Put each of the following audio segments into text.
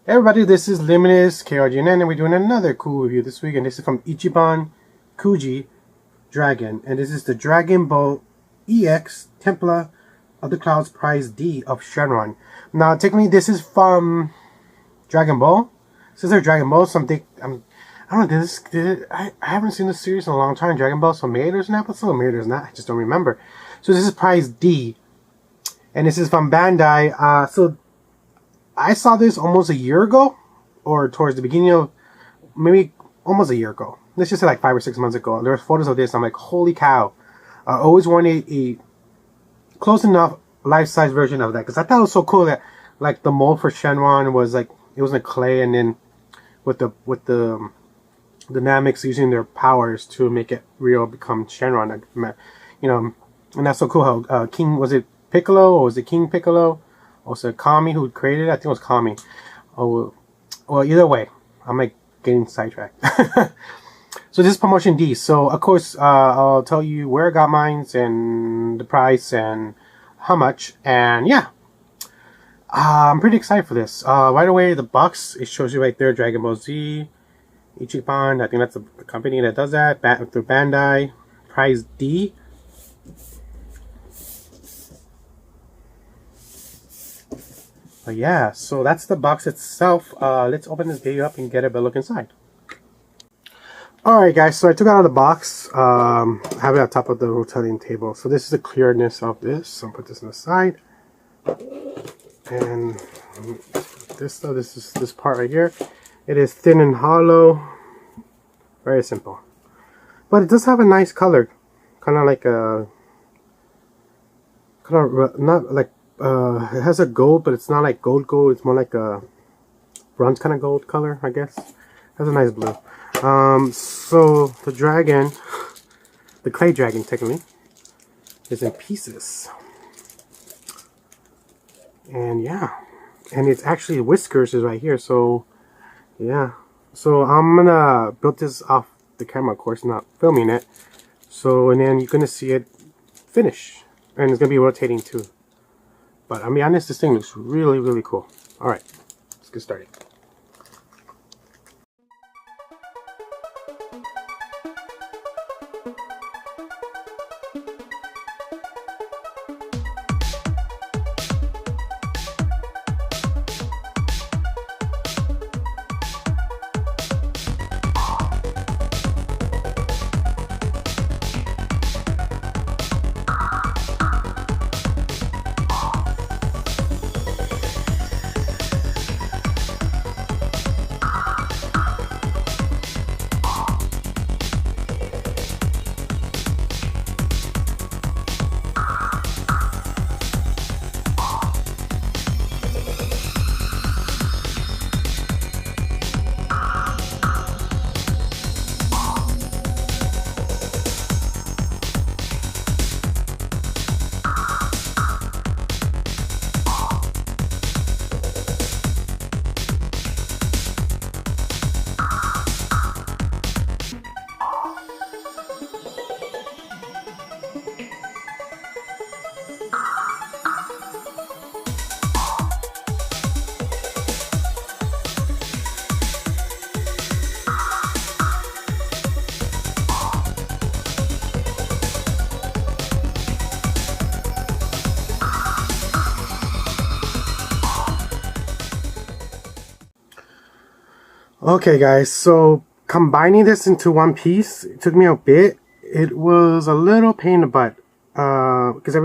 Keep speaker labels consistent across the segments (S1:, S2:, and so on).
S1: Hey everybody, this is Limitless KRGN and we're doing another cool review this week, and this is from Ichiban Kuji Dragon, and this is the Dragon Ball EX Templar of the Clouds Prize D of Shenron. Now technically this is from Dragon Ball. Since they're Dragon Ball, something I don't know, I haven't seen this series in a long time. Dragon Ball, so maybe there's an episode, maybe there's not, I just don't remember. So this is Prize D, and this is from Bandai. So I saw this almost a year ago, or towards the beginning of, maybe almost a year ago. Let's just say like 5 or 6 months ago. There were photos of this. I'm like, holy cow. I always wanted a close enough life-size version of that, because I thought it was so cool that like the mold for Shenron was like, it was in clay, and then with the dynamics using their powers to make it real become Shenron. You know, and that's so cool how King, was it Piccolo or was it King Piccolo? Also, Kami, who created it, I think it was Kami. Oh, well, either way, I'm like getting sidetracked. So this is promotion D. So of course, I'll tell you where I got mine and the price and how much. And yeah, I'm pretty excited for this. Right away, the box, it shows you right there, Dragon Ball Z, Ichiban. I think that's the company that does that. Through Bandai, Prize D. But yeah, so that's the box itself. Let's open this baby up and get a better look inside. Alright guys, so I took it out of the box. I have it on top of the rotating table. So this is the clearness of this. So I'll put this on the side. And this is this part right here. It is thin and hollow. Very simple. But it does have a nice color. Kind of like a... not like... it has a gold, but it's not like gold. It's more like a bronze kind of gold color, I guess. It has a nice blue. So the dragon, the clay dragon technically, is in pieces. And yeah, and it's actually whiskers is right here. So yeah, so I'm gonna build this off the camera, of course, not filming it. So, and then you're gonna see it finish, and it's gonna be rotating too. But I'll be honest, this thing looks really, really cool. Alright, let's get started. Okay guys, so combining this into one piece, it took me a bit. It was a little pain in the butt, because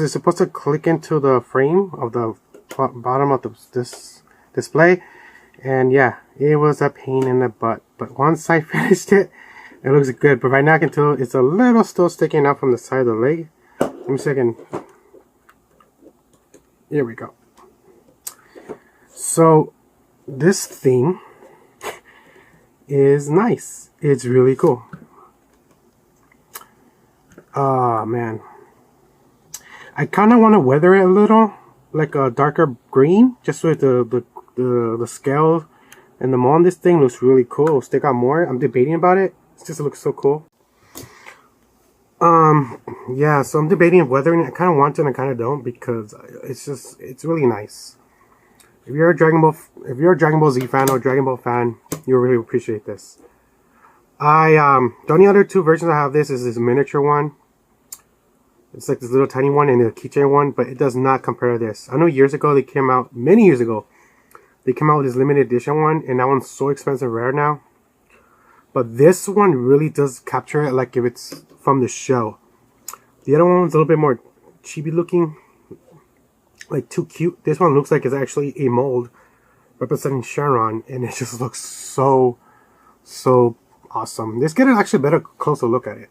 S1: it's supposed to click into the frame of the bottom of this display, and yeah, it was a pain in the butt. But once I finished it, it looks good. But right now I can tell it's a little still sticking out from the side of the leg. Let me see if I can. Here we go. So this thing is nice. It's really cool. Man, I kind of want to weather it a little, like a darker green, just with the scale and the mold on this thing looks really cool. It'll stick out more. I'm debating about it. It just looks so cool. Yeah, so I'm debating weathering it. I kind of want to and I kind of don't, because it's really nice. If you're a Dragon Ball Z fan or Dragon Ball fan, you'll really appreciate this. The only other two versions I have this is this miniature one. It's like this little tiny one and the keychain one, but it does not compare to this. I know years ago they came out, many years ago, they came out with this limited edition one, and that one's so expensive rare now. But this one really does capture it like if it's from the show. The other one's a little bit more chibi looking, like too cute. This one looks like it's actually a mold representing Shenron, and it just looks so awesome. Let's get an actually better closer look at it.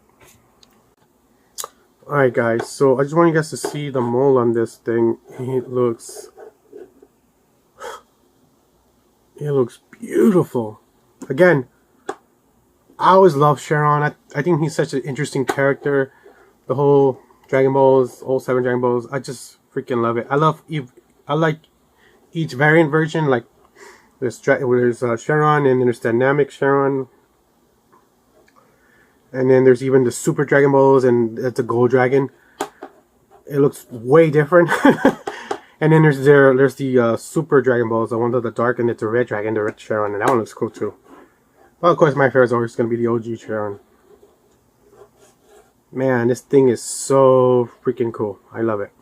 S1: Alright guys, so I just want you guys to see the mold on this thing. It looks beautiful. Again, I always love Shenron. I think he's such an interesting character. The whole Dragon Balls, all 7 Dragon Balls, I just freaking love it. I like each variant version. Like there's Shenron, and then there's Dynamic Shenron. And then there's even the Super Dragon Balls, and it's a Gold Dragon. It looks way different. And then there's the Super Dragon Balls, the one with the dark, and it's a Red Dragon, the Red Shenron, and that one looks cool too. Well, of course, my favorite is always going to be the OG Shenron. Man, this thing is so freaking cool. I love it.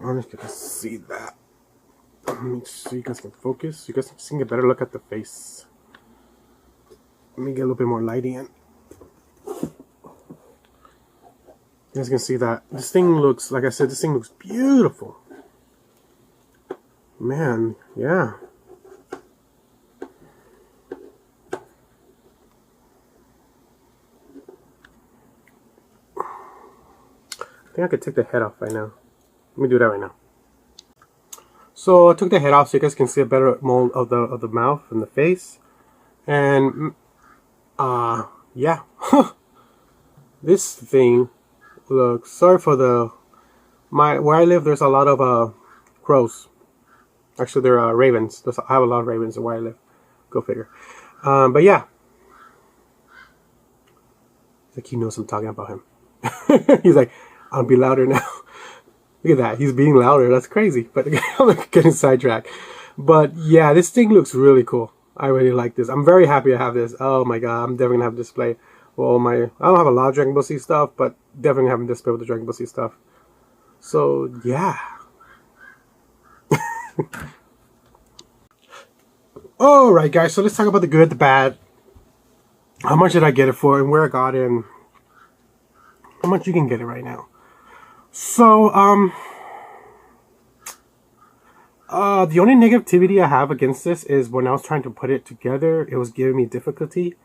S1: I want you guys to see that. Let me see so you guys can focus. You guys can get a better look at the face. Let me get a little bit more lighting in. You guys can see that. This thing looks, like I said, this thing looks beautiful. Man, yeah. I think I could take the head off right now. Let me do that right now. So I took the head off so you guys can see a better mold of the mouth and the face. And yeah. This thing looks, sorry for the, where I live there's a lot of crows. Actually there are ravens. I have a lot of ravens where I live. Go figure. But yeah. It's like he knows I'm talking about him. He's like, I'll be louder now. Look at that. He's being louder. That's crazy. But I'm getting sidetracked. But yeah, this thing looks really cool. I really like this. I'm very happy to have this. Oh my god, I'm definitely gonna have a display. Well, I don't have a lot of Dragon Ball Z stuff, but definitely have a display with the Dragon Ball Z stuff. So yeah. Alright guys, so let's talk about the good, the bad. How much did I get it for, and where I got it, and how much you can get it right now. So, the only negativity I have against this is when I was trying to put it together, it was giving me difficulty.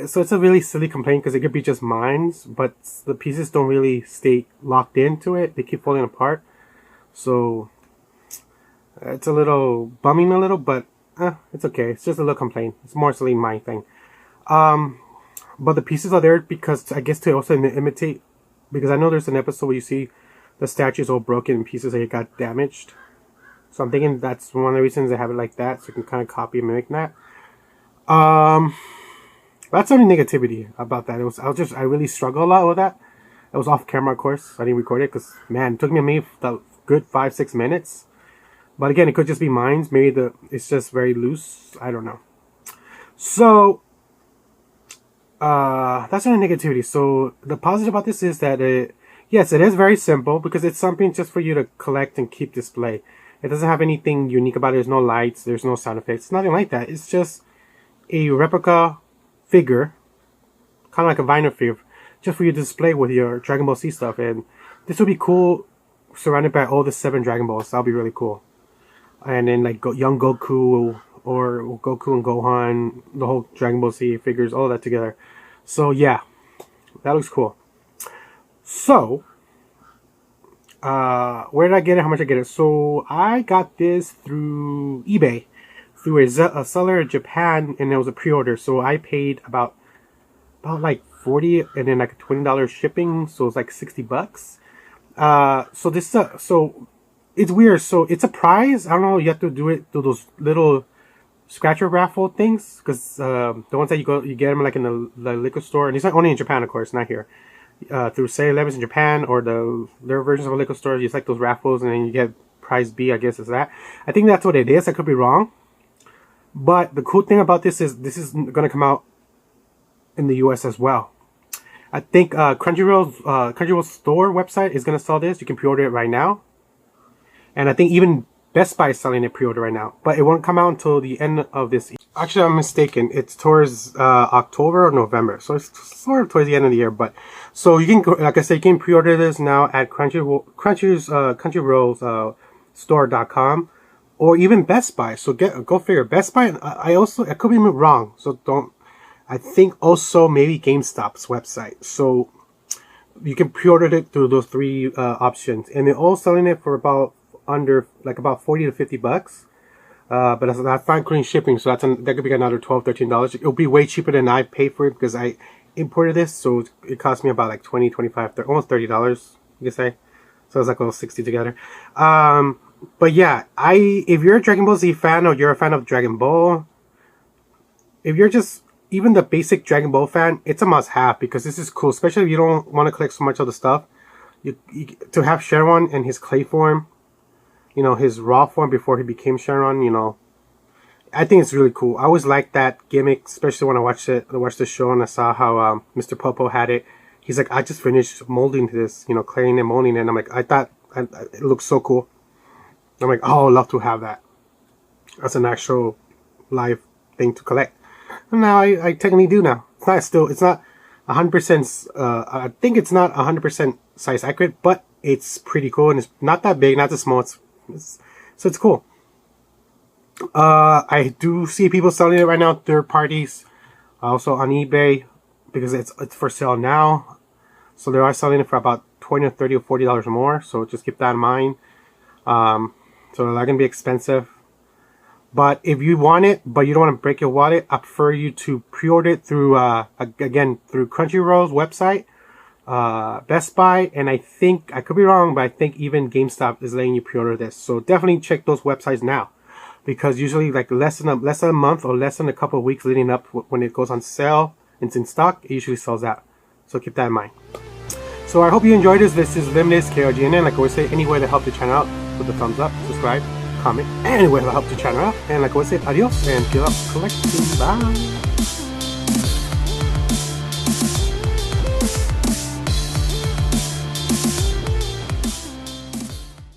S1: So it's a really silly complaint because it could be just mines, but the pieces don't really stay locked into it. They keep falling apart. So it's a little bumming a little, but it's okay. It's just a little complaint. It's mostly my thing. But the pieces are there because I guess to also imitate, because I know there's an episode where you see the statues all broken in pieces and it got damaged. So I'm thinking that's one of the reasons they have it like that, so you can kind of copy and mimic that. That's the only negativity about that. I really struggle a lot with that. It was off camera, of course. I didn't record it because, man, it took me a good 5-6 minutes. But again, it could just be mine. Maybe it's just very loose. I don't know. So that's the only negativity. So the positive about this is that yes, it is very simple because it's something just for you to collect and keep display. It doesn't have anything unique about it. There's no lights. There's no sound effects. Nothing like that. It's just a replica figure, kind of like a vinyl figure, just for you to display with your Dragon Ball Z stuff. And this would be cool surrounded by all the 7 Dragon Balls. That'll be really cool. And then like young Goku or Goku and Gohan, the whole Dragon Ball Z figures, all that together. So yeah, that looks cool. So where did I get it? How much I get it? So I got this through eBay, through a seller in Japan, and it was a pre-order. So I paid about like $40 and then like $20 shipping, so it's like $60. So this so it's weird. So it's a prize. I don't know. You have to do it through those little scratcher raffle things, because the ones that you get them like in the liquor store, and it's not only in Japan, of course, not here. Through 7-Elevens in Japan or their versions of a liquor store, you like those raffles, and then you get Prize B, I guess is that. I think that's what it is. I could be wrong. But the cool thing about this is going to come out in the US as well. I think Crunchyroll's store website is going to sell this. You can pre-order it right now. And I think even Best Buy is selling it pre-order right now. But it won't come out until the end of this. Actually, I'm mistaken. It's towards October or November. So it's sort of towards the end of the year. But so you can, like I said, you can pre-order this now at Crunchyroll's store.com. Or even Best Buy. So go figure. Best Buy. I could be wrong. So don't. I think also maybe GameStop's website. So you can pre-order it through those three options, and they're all selling it for about 40 to $50. But that's not including shipping. So that could be another $12-13. It'll be way cheaper than I paid for it because I imported this. So it cost me about like $20, $25, almost $30. You could say. So it's like all 60 together. But yeah, if you're a Dragon Ball Z fan or you're a fan of Dragon Ball, if you're just even the basic Dragon Ball fan, it's a must-have because this is cool, especially if you don't want to collect so much of the stuff. To have Shenron in his clay form, you know, his raw form before he became Shenron, you know, I think it's really cool. I always liked that gimmick, especially when I watched the show and I saw how Mr. Popo had it. He's like, I just finished molding this, you know, claying and molding it. And I'm like, I thought it looks so cool. I'm like, oh, I'd love to have that. That's an actual live thing to collect. And now I technically do now. It's not 100%, I think it's not 100% size accurate, but it's pretty cool. And it's not that big, not that small. So it's cool. I do see people selling it right now, third parties. Also on eBay, because it's for sale now. So they are selling it for about $20 or $30 or $40 more. So just keep that in mind. So they're going to be expensive. But if you want it, but you don't want to break your wallet, I prefer you to pre-order it through, again, through Crunchyroll's website, Best Buy, and I think, I could be wrong, but I think even GameStop is letting you pre-order this. So definitely check those websites now. Because usually like less than a month or less than a couple of weeks leading up when it goes on sale, it's in stock, it usually sells out. So keep that in mind. So I hope you enjoyed this. This is Limitless KRGNN. Like I always say, any way to help the channel out, put the thumbs up, subscribe, comment, any way to help the channel out. And like I always say, adios and keep up collecting. Bye.